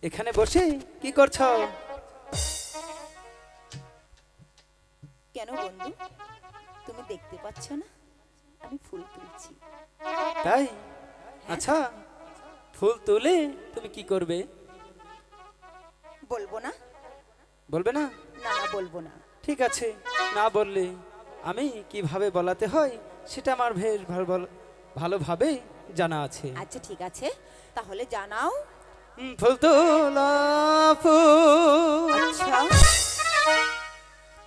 এখানে বসে কি করছো? কেন বন্ধু, তুমি দেখতে পাচ্ছ না আমি ফুল তুলছি? তাই? আচ্ছা, ফুল তুলে তুমি কি করবে? বলবো না। বলবে না? না না, বলবো না। ঠিক আছে, না বললে আমি কিভাবে বলাতে হয় সেটা আমার বেশ ভালোভাবে জানা আছে। আচ্ছা ঠিক আছে, তাহলে জানাও। ফুল তোলা ফুল আচ্ছা,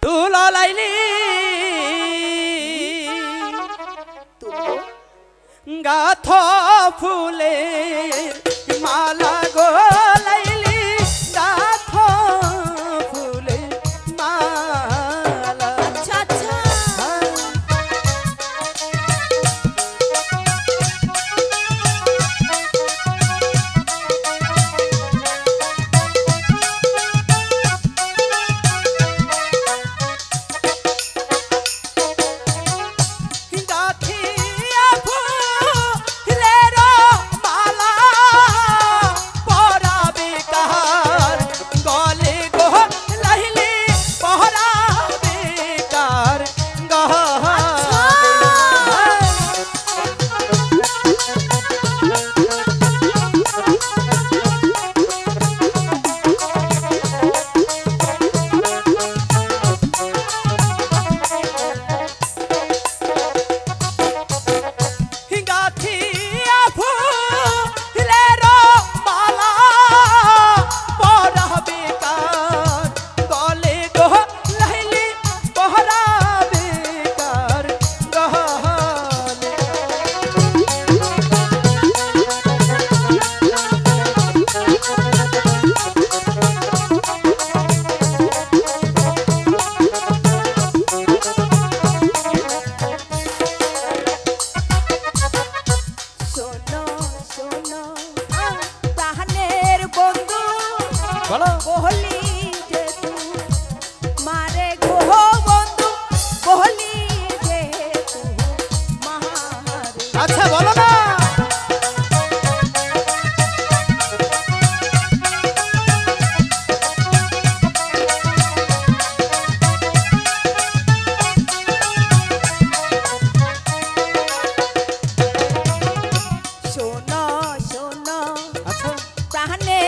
তুলা লাইলি তুলবো। গাথ ফুলের মালা গো লাইলি, গাথ ফুলের মালা। আচ্ছা আচ্ছা, গাথিয়া ফুলের মালা পরাবে কার গলে গো লাইলি, পরাবে কার গলে। গাথিয়া ফুলের মালা পরাবে কার গলে গো লাইলি, পরাবে কার গলে। শোনো শোনো প্রাণের বন্ধু, বলো। বহলি যে তুই মারে গো বন্ধু, বহলি যে তুই মারে। আচ্ছা বলো না। শোনো শোনো আচ্ছা প্রাণের